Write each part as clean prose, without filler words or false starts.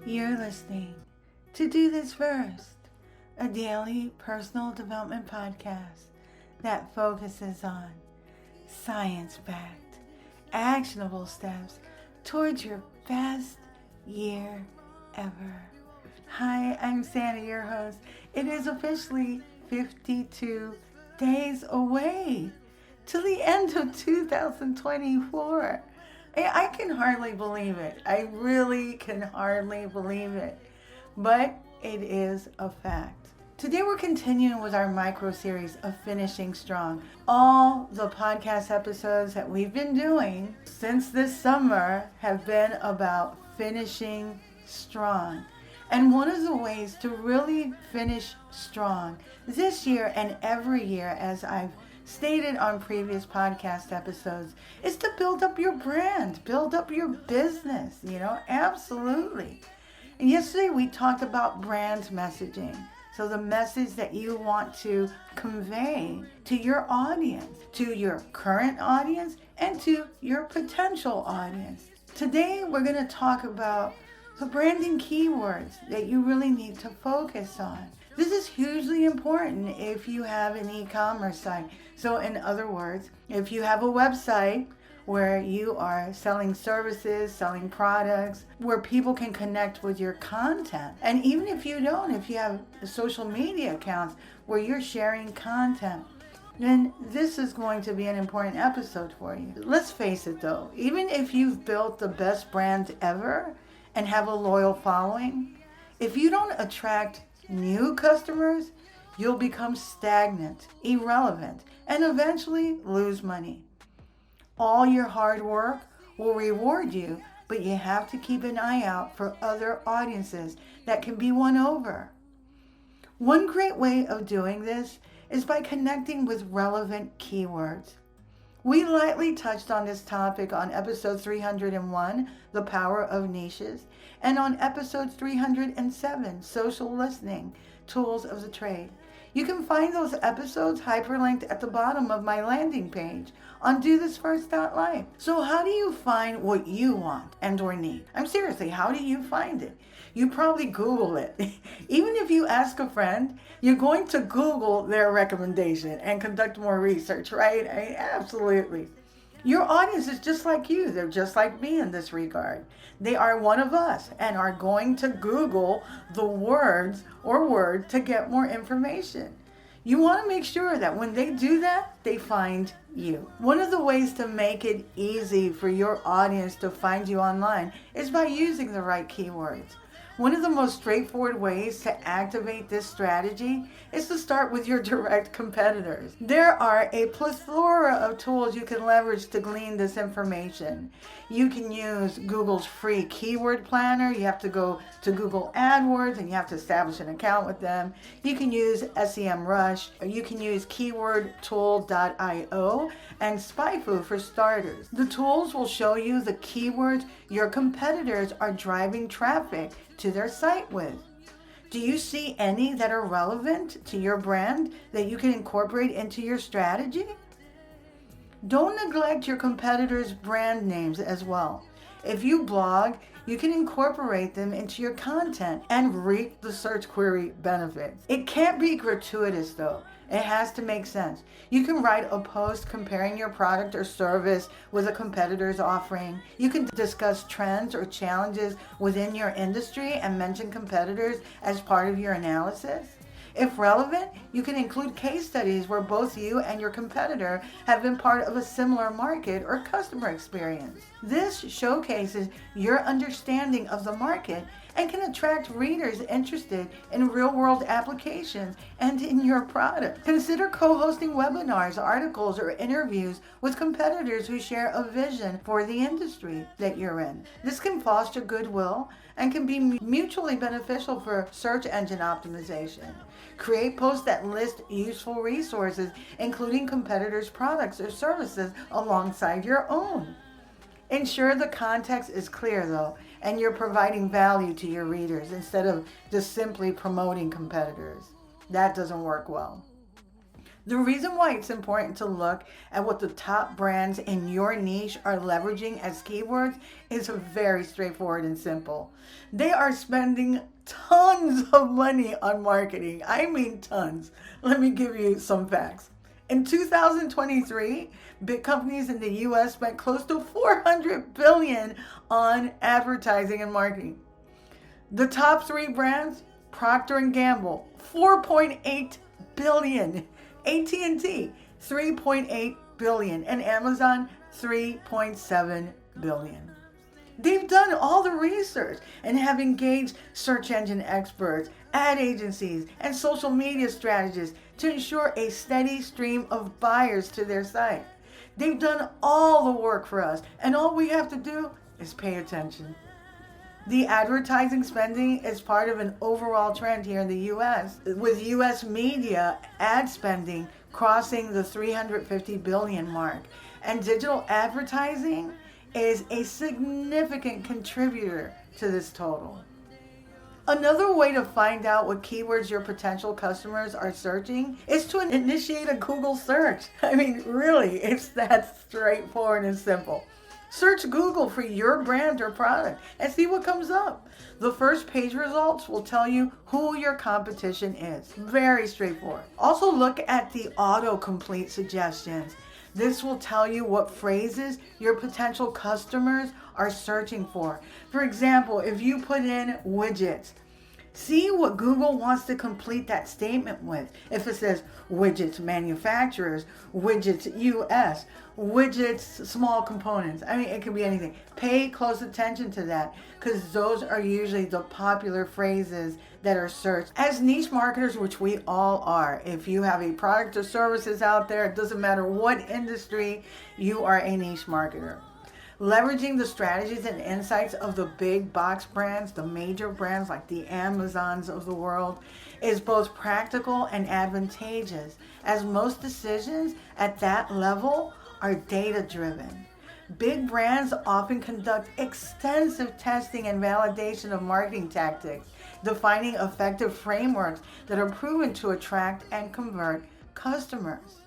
You're listening to Do This First, a daily personal development podcast that focuses on science-backed, actionable steps towards your best year ever. Hi, I'm Sandy, your host. It is officially 52 days away till the end of 2024. I can hardly believe it. I really can hardly believe it. But it is a fact. Today we're continuing with our micro series of Finishing Strong. All the podcast episodes that we've been doing since this summer have been about finishing strong. And one of the ways to really finish strong this year and every year, as I've stated on previous podcast episodes, is to build up your brand, build up your business, absolutely. And yesterday we talked about brand messaging. So the message that you want to convey to your audience, to your current audience, and to your potential audience. Today we're going to talk about the branding keywords that you really need to focus on. This is hugely important if you have an e-commerce site. So in other words, if you have a website where you are selling services, selling products, where people can connect with your content. And even if you don't, if you have social media accounts where you're sharing content, then this is going to be an important episode for you. Let's face it though, even if you've built the best brand ever and have a loyal following, if you don't attract new customers, you'll become stagnant, irrelevant, and eventually lose money. All your hard work will reward you, but you have to keep an eye out for other audiences that can be won over. One great way of doing this is by connecting with relevant keywords. We lightly touched on this topic on episode 301, The Power of Niches, and on episode 307, Social Listening, Tools of the Trade. You can find those episodes hyperlinked at the bottom of my landing page on Do This First.life. So how do you find what you want and or need? I'm seriously, how do you find it? You probably Google it. Even if you ask a friend, you're going to Google their recommendation and conduct more research, right? Absolutely. Your audience is just like you. They're just like me in this regard. They are one of us and are going to Google the words or word to get more information. You want to make sure that when they do that, they find you. One of the ways to make it easy for your audience to find you online is by using the right keywords. One of the most straightforward ways to activate this strategy is to start with your direct competitors. There are a plethora of tools you can leverage to glean this information. You can use Google's free keyword planner. You have to go to Google AdWords and you have to establish an account with them. You can use SEMrush. You can use keywordtool.io and SpyFu for starters. The tools will show you the keywords your competitors are driving traffic to their site with. Do you see any that are relevant to your brand that you can incorporate into your strategy? Don't neglect your competitors' brand names as well. If you blog, you can incorporate them into your content and reap the search query benefits. It can't be gratuitous though. It has to make sense. You can write a post comparing your product or service with a competitor's offering. You can discuss trends or challenges within your industry and mention competitors as part of your analysis. If relevant, you can include case studies where both you and your competitor have been part of a similar market or customer experience. This showcases your understanding of the market and can attract readers interested in real-world applications and in your product. Consider co-hosting webinars, articles, or interviews with competitors who share a vision for the industry that you're in. This can foster goodwill and can be mutually beneficial for search engine optimization. Create posts that list useful resources, including competitors' products or services alongside your own. Ensure the context is clear though, and you're providing value to your readers instead of just simply promoting competitors. That doesn't work well. The reason why it's important to look at what the top brands in your niche are leveraging as keywords is very straightforward and simple. They are spending tons of money on marketing. I mean tons. Let me give you some facts. In 2023, big companies in the US spent close to $400 billion on advertising and marketing. The top three brands, Procter & Gamble, $4.8 billion. AT&T, $3.8 billion. And Amazon, $3.7 billion. They've done all the research and have engaged search engine experts, ad agencies, and social media strategists to ensure a steady stream of buyers to their site. They've done all the work for us, and all we have to do is pay attention. The advertising spending is part of an overall trend here in the U.S., with U.S. media ad spending crossing the $350 billion mark. And digital advertising is a significant contributor to this total. Another way to find out what keywords your potential customers are searching is to initiate a Google search. I mean, really, it's that straightforward and simple. Search Google for your brand or product and see what comes up. The first page results will tell you who your competition is. Very straightforward. Also look at the autocomplete suggestions. This will tell you what phrases your potential customers are searching for. For example, if you put in widgets, see what Google wants to complete that statement with. If it says widgets manufacturers, widgets US, widgets small components, I mean, it could be anything. Pay close attention to that because those are usually the popular phrases that are searched. As niche marketers, which we all are, if you have a product or services out there, it doesn't matter what industry, you are a niche marketer. Leveraging the strategies and insights of the big box brands, the major brands like the Amazons of the world, is both practical and advantageous, as most decisions at that level are data-driven. Big brands often conduct extensive testing and validation of marketing tactics, defining effective frameworks that are proven to attract and convert customers.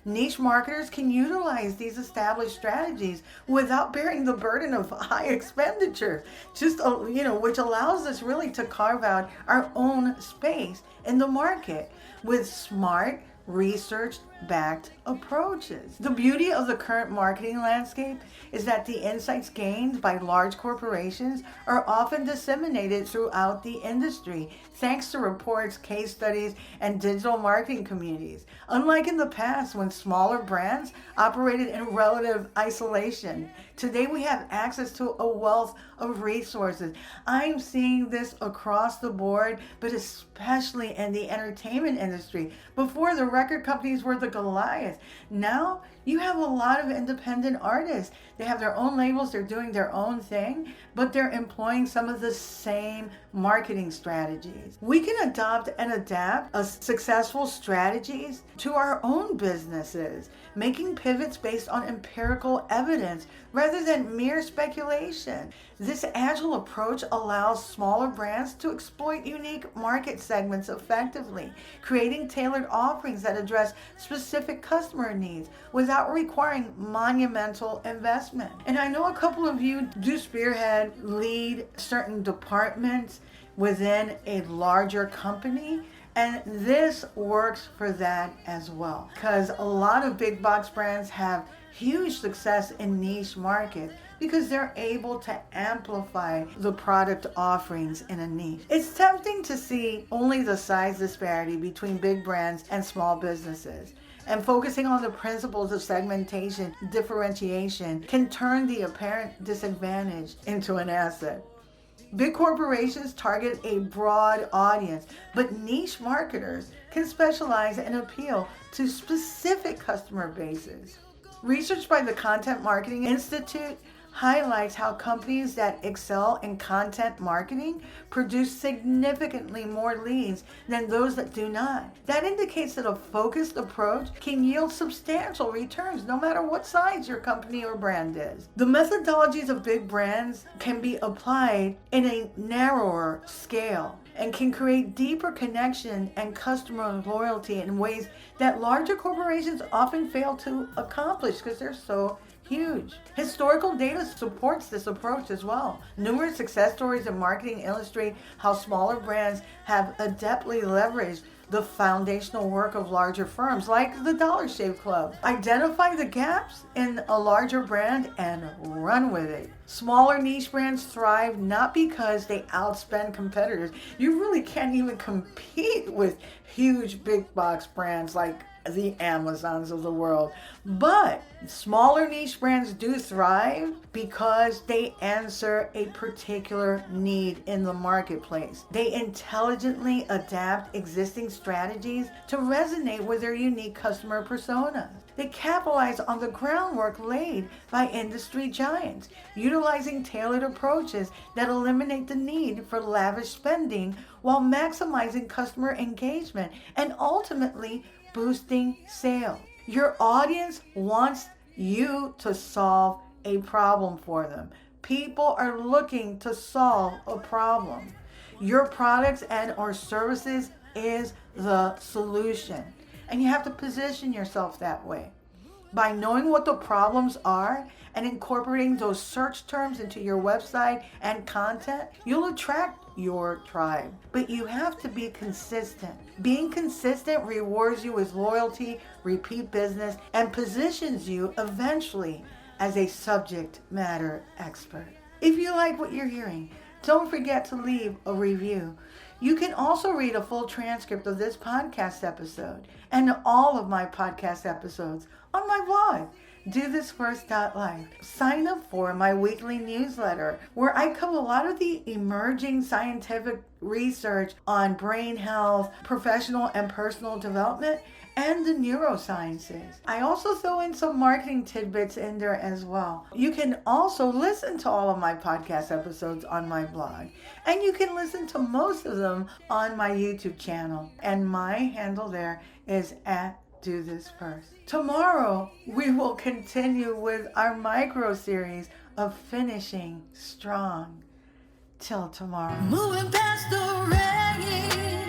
Niche marketers can utilize these established strategies without bearing the burden of high expenditure, which allows us really to carve out our own space in the market with smart, research-backed approaches. The beauty of the current marketing landscape is that the insights gained by large corporations are often disseminated throughout the industry, thanks to reports, case studies, and digital marketing communities. Unlike in the past when smaller brands operated in relative isolation, today we have access to a wealth of resources. I'm seeing this across the board, but especially in the entertainment industry. Before, the record companies were the Goliath. Now you have a lot of independent artists. They have their own labels, they're doing their own thing, but they're employing some of the same marketing strategies. We can adopt and adapt successful strategies to our own businesses, making pivots based on empirical evidence rather than mere speculation. This agile approach allows smaller brands to exploit unique market segments effectively, creating tailored offerings that address specific customer needs without requiring monumental investment. And I know a couple of you do spearhead, lead certain departments within a larger company, and this works for that as well, because a lot of big box brands have huge success in niche markets because they're able to amplify the product offerings in a niche. It's tempting to see only the size disparity between big brands and small businesses, and focusing on the principles of segmentation, differentiation can turn the apparent disadvantage into an asset. Big corporations target a broad audience, but niche marketers can specialize and appeal to specific customer bases. Research by the Content Marketing Institute highlights how companies that excel in content marketing produce significantly more leads than those that do not. That indicates that a focused approach can yield substantial returns no matter what size your company or brand is. The methodologies of big brands can be applied in a narrower scale and can create deeper connection and customer loyalty in ways that larger corporations often fail to accomplish because they're so huge. Historical data supports this approach as well. Numerous success stories in marketing illustrate how smaller brands have adeptly leveraged the foundational work of larger firms like the Dollar Shave Club. Identify the gaps in a larger brand and run with it. Smaller niche brands thrive not because they outspend competitors. You really can't even compete with huge big box brands like the Amazons of the world. But smaller niche brands do thrive because they answer a particular need in the marketplace. They intelligently adapt existing strategies to resonate with their unique customer personas. They capitalize on the groundwork laid by industry giants, utilizing tailored approaches that eliminate the need for lavish spending while maximizing customer engagement and ultimately boosting sales. Your audience wants you to solve a problem for them. People are looking to solve a problem. Your products and or services is the solution. And you have to position yourself that way. By knowing what the problems are and incorporating those search terms into your website and content, you'll attract your tribe. But you have to be consistent. Being consistent rewards you with loyalty, repeat business, and positions you eventually as a subject matter expert. If you like what you're hearing, don't forget to leave a review. You can also read a full transcript of this podcast episode and all of my podcast episodes on my blog, Do This First.life. Sign up for my weekly newsletter where I cover a lot of the emerging scientific research on brain health, professional and personal development, and the neurosciences. I also throw in some marketing tidbits in there as well. You can also listen to all of my podcast episodes on my blog, and you can listen to most of them on my YouTube channel. And my handle there is @Do This First. Tomorrow, we will continue with our micro series of finishing strong. Till tomorrow. Moving past the rain.